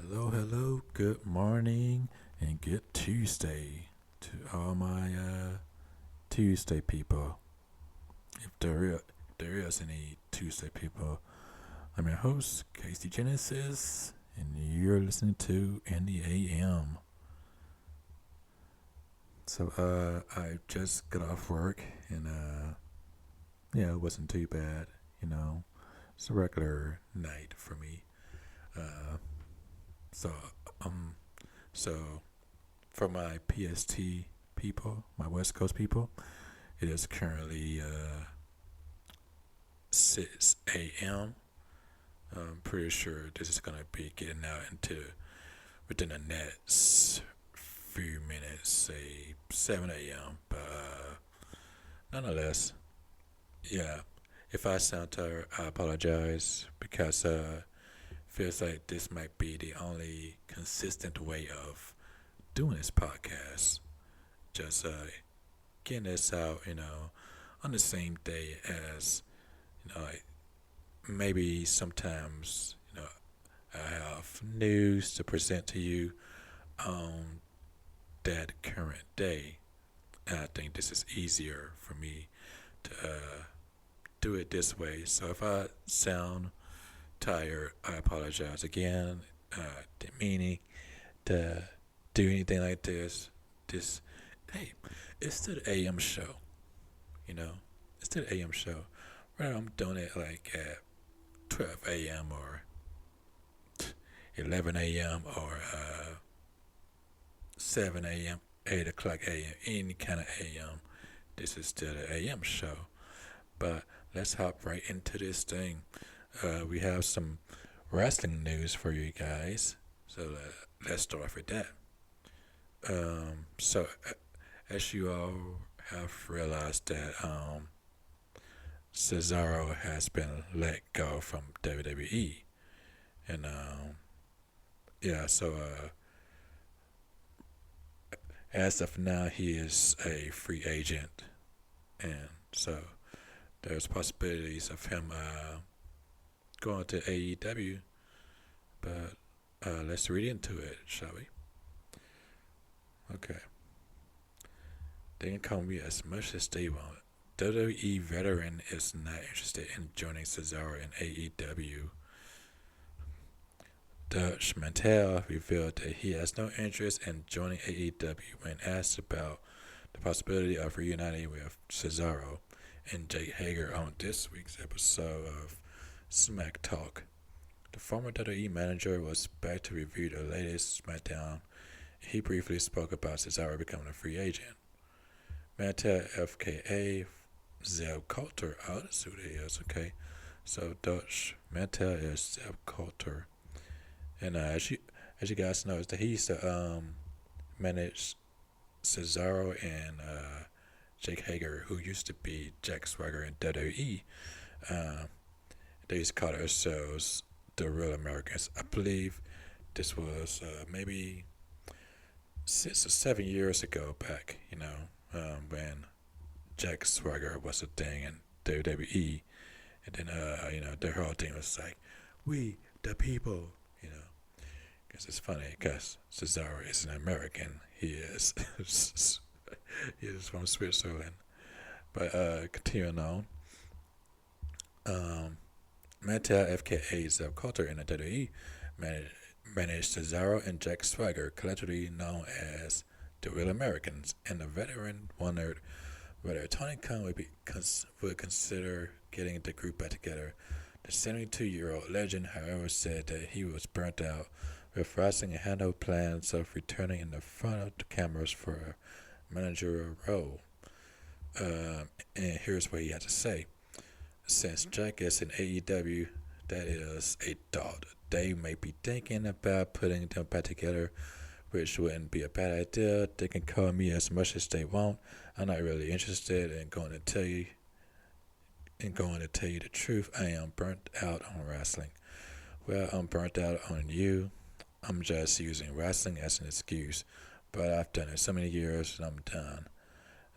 Hello, good morning, and good Tuesday to all my Tuesday people. If there is any Tuesday people, I'm your host, Casey Genesis, and you're listening to In the AM. So, I just got off work, and yeah, it wasn't too bad. You know, it's a regular night for me. Uh, so, um, so for my PST people, my West Coast people, it is currently 6 a.m. I'm pretty sure this is gonna be getting out into within the next few minutes, say 7 a.m. But nonetheless, yeah. If I sound tired, I apologize because feels like this might be the only consistent way of doing this podcast. Just getting this out, on the same day as like maybe sometimes I have news to present to you on that current day. And I think this is easier for me to do it this way. So if I sound tired, I apologize again. Didn't mean to do anything like this. This, hey, it's still the AM show, you know. It's still the AM show. Whether I'm doing it like at 12 a.m. or 11 a.m. or 7 a.m., 8 o'clock a.m., any kind of a.m. This is still the AM show. But let's hop right into this thing. We have some wrestling news for you guys. So let's start off with that. So as you all have realized that Cesaro has been let go from WWE, and yeah, so as of now he is a free agent, and so there's possibilities of him going to AEW. But let's read into it, shall we? Okay. They can call me as much as they want. WWE Veteran is not interested in joining Cesaro in AEW. Dutch Mantel revealed that he has no interest in joining AEW when asked about the possibility of reuniting with Cesaro and Jake Hager on this week's episode of Smack Talk. The former WWE manager was back to review the latest SmackDown. He briefly spoke about Cesaro becoming a free agent. Mantel, FKA, Zeb Coulter. Oh, that's who it is. Okay. So Dutch Mantel is Zeb Coulter. And as you guys know, that he used to manage Cesaro and Jake Hager, who used to be Jack Swagger in WWE. They used to call themselves the Real Americans. I believe this was maybe 6 or 7 years ago back, when Jack Swagger was a thing in WWE. And then, their whole thing was like, we, the people, Because it's funny, because Cesaro is an American. He is, he is from Switzerland. But continuing on, Mantel, FKA, Zeb Coulter, and the WWE managed Cesaro and Jack Swagger, collectively known as the Real Americans, and the veteran wondered whether Tony Khan would consider getting the group back together. The 72-year-old legend, however, said that he was burnt out with wrestling and had no plans of returning in the front of the cameras for a managerial role. And here's what he had to say. Since Jack is in AEW, that is a thought. They may be thinking about putting them back together, which wouldn't be a bad idea. They can call me as much as they want. I'm not really interested in going to tell you the truth. I am burnt out on wrestling. Well, I'm burnt out on you. I'm just using wrestling as an excuse, but I've done it so many years and I'm done.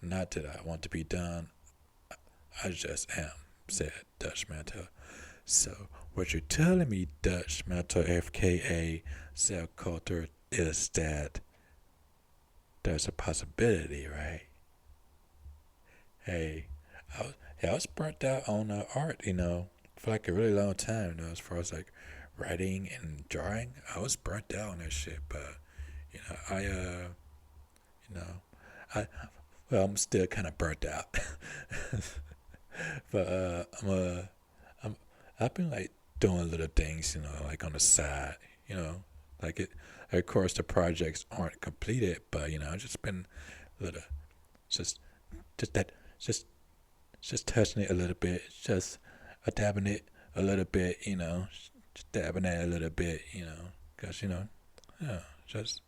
Not that I want to be done. I just am, said Dutch Mantel. So, What you're telling me, Dutch Metal FKA Cell Culture, is that there's a possibility, right? Hey, I was burnt out on art, for like a really long time, as far as like writing and drawing. I was burnt out on that shit, but you know, I well, I'm still kind of burnt out, but I'm I've been like doing little things, like on the side, like it. Of course, the projects aren't completed, but I've just been little, just just that, just just touching it a little bit, just dabbing it a little bit, just dabbing it a little bit, cause yeah, just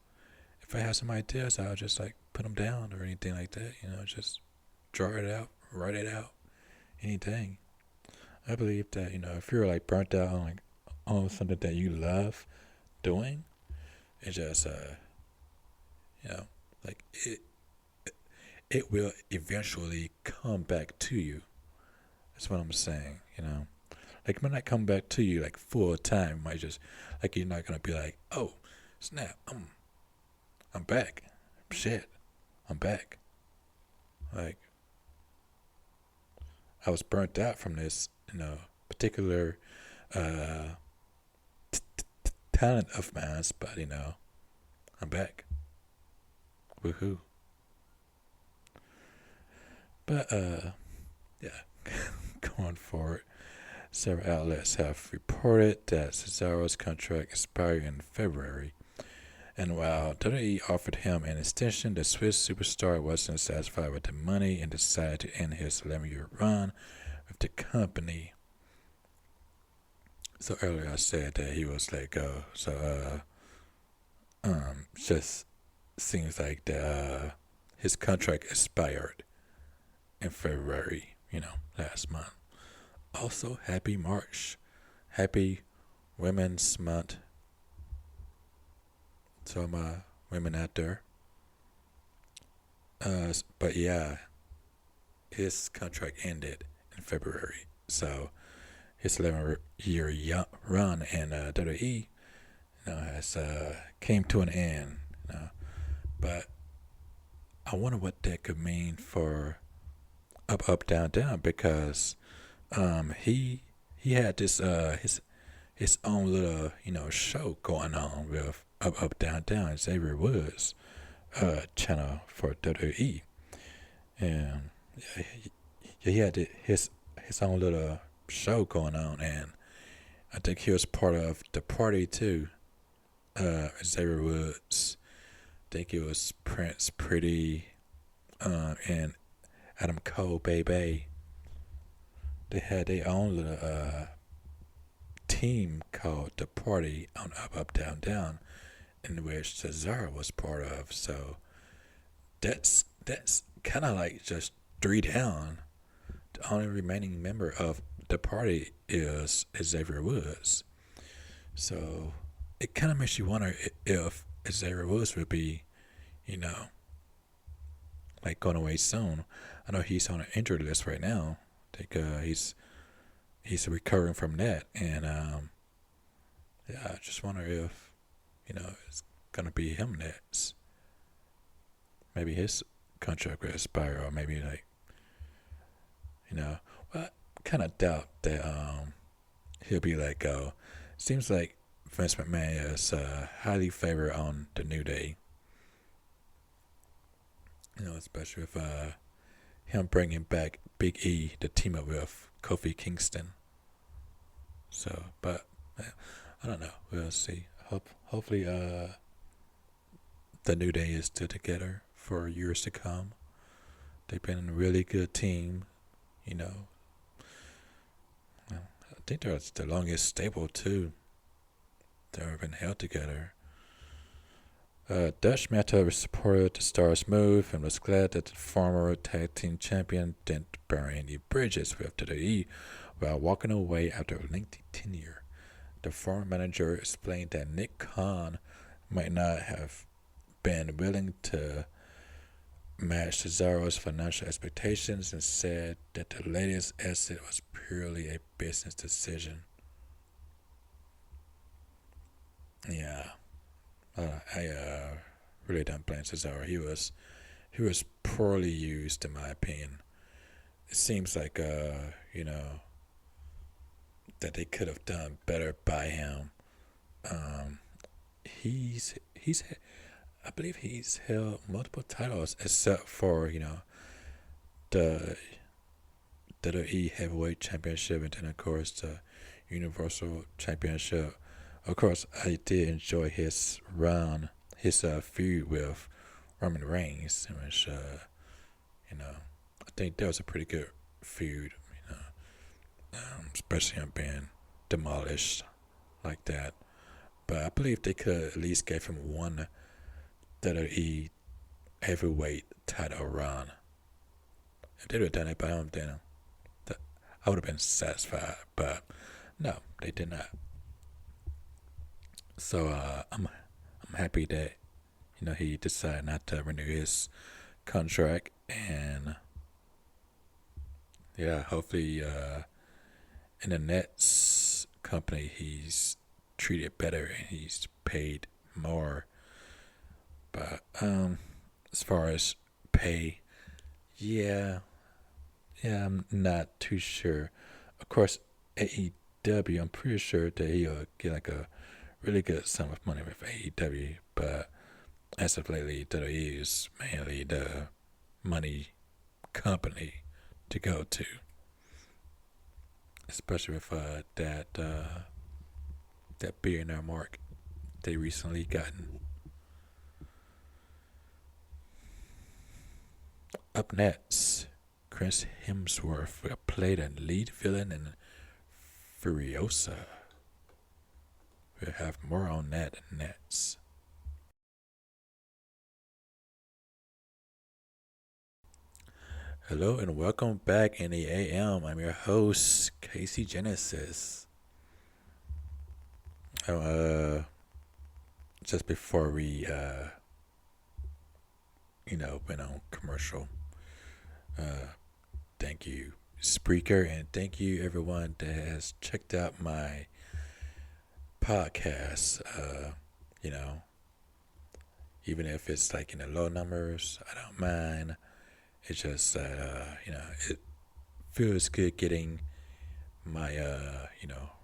if I have some ideas, I'll just like put them down or anything like that, just draw it out, write it out, anything. I believe that if you're like burnt out on like on something that you love doing, it just you know like it will eventually come back to you. That's what I'm saying. Like it might not come back to you like full time. It might just like you're not gonna be like, oh snap, I'm back. Shit, I'm back. Like I was burnt out from this, particular uh, talent of mine, but I'm back. Woohoo! But yeah, going forward, several outlets have reported that Cesaro's contract expired in February. And while WWE offered him an extension, the Swiss superstar wasn't satisfied with the money and decided to end his 11-year run with the company. So earlier I said that he was let go. So just seems like his contract expired in February, last month. Also, happy March. Happy Women's Month to my women out there. But yeah, his contract ended in February. So his 11-year run in WWE, has came to an end. But I wonder what that could mean for Up Up Down Down, because he had this his own little show going on with Up Up Down Down, Xavier Woods channel for WWE, and yeah, he had his own little show going on, and I think he was part of the party too. Xavier Woods, I think it was Prince Pretty, and Adam Cole, baby. They had their own little team called the Party on Up Up Down Down, in which Cesaro was part of. So that's kind of like just three down. The only remaining member of the party is Xavier Woods. So it kind of makes you wonder if Xavier Woods would be, you know, like going away soon. I know he's on an injured list right now. I think he's recovering from that, and yeah, I just wonder if it's gonna be him next. Maybe his contract will expire, or maybe like well, I kind of doubt that he'll be let go. Seems like Vince McMahon is highly favored on the New Day. Especially with him bringing back Big E to team up with Kofi Kingston. So, but I don't know. We'll see. Hopefully, the New Day is still together for years to come. They've been a really good team. I think they're the longest stable too. They've been held together. Dutch Meta supported the Stars' move and was glad that the former tag team champion didn't burn any bridges with WWE while walking away after a lengthy tenure. The former manager explained that Nick Khan might not have been willing to match Cesaro's financial expectations and said that the latest exit was purely a business decision. Yeah, I really don't blame Cesaro. He was poorly used in my opinion. It seems like that they could have done better by him. Um, he's I believe he's held multiple titles except for the WWE Heavyweight Championship and then of course the Universal Championship. Of course, I did enjoy his run, his feud with Roman Reigns, which I think that was a pretty good feud. Especially him being demolished like that. But I believe they could at least give him one WWE heavyweight title run. If they would have done it by him, then I would have been satisfied. But no, they did not. So I'm happy that he decided not to renew his contract, and yeah, hopefully in the next company he's treated better and he's paid more. But as far as pay, yeah, yeah, I'm not too sure. Of course, AEW, I'm pretty sure that he'll get like a really good sum of money with AEW, but as of lately, WWE is mainly the money company to go to, especially with that billionaire mark they recently gotten. Up next, Chris Hemsworth will play the lead villain in Furiosa. We'll have more on that next. Hello and welcome back in the AM. I'm your host, Casey Genesis. Oh, just before we, went on commercial, uh, thank you, Spreaker, and thank you everyone that has checked out my podcast. You know, even if it's like in the low numbers, I don't mind. It's just that it feels good getting my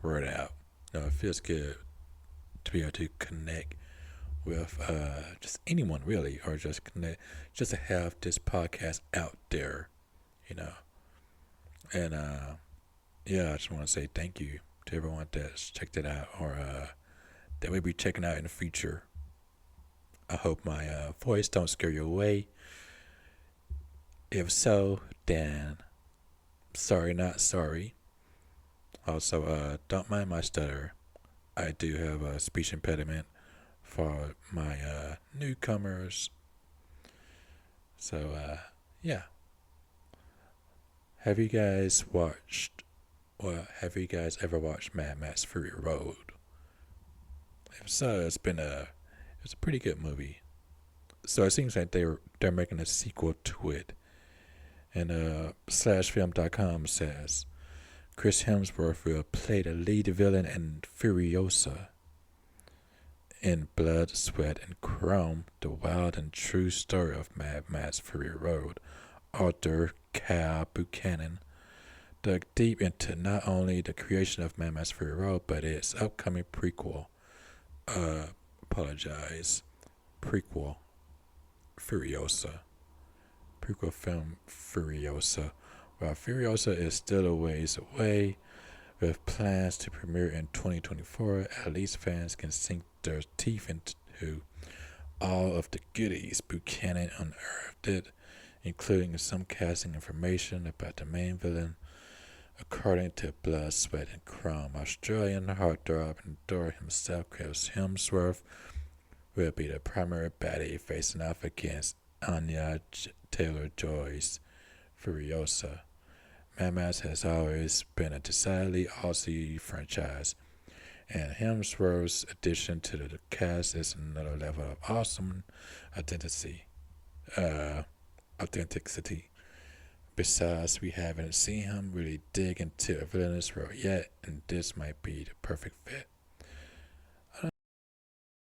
word out. It feels good to be able to connect with just anyone really, or just connect, just to have this podcast out there, you know. And yeah, I just want to say thank you to everyone that's checked it out, or that may be checking out in the future. I hope my voice don't scare you away. If so, then sorry, not sorry. Also, don't mind my stutter. I do have a speech impediment for my newcomers. So, yeah. Have you guys watched, or have you guys ever watched Mad Max Fury Road? If so, it's a pretty good movie. So it seems like they're making a sequel to it. And slashfilm.com says Chris Hemsworth will play the lead villain in Furiosa. In Blood, Sweat, and Chrome, the wild and true story of Mad Max Fury Road, author Cal Buchanan dug deep into not only the creation of Mad Max Fury Road, but its upcoming prequel. Apologize. Prequel. Furiosa. Prequel film Furiosa. While Furiosa is still a ways away, with plans to premiere in 2024, at least fans can sink their teeth into all of the goodies Buchanan unearthed, including some casting information about the main villain. According to Blood, Sweat, and Chrome, Australian heartthrob and Thor himself, Chris Hemsworth, will be the primary baddie facing off against Anya Taylor-Joy's Furiosa. Mad Max has always been a decidedly Aussie franchise, and Hemsworth's addition to the cast is another level of awesome authenticity. Authenticity. Besides, we haven't seen him really dig into a villainous role yet, and this might be the perfect fit.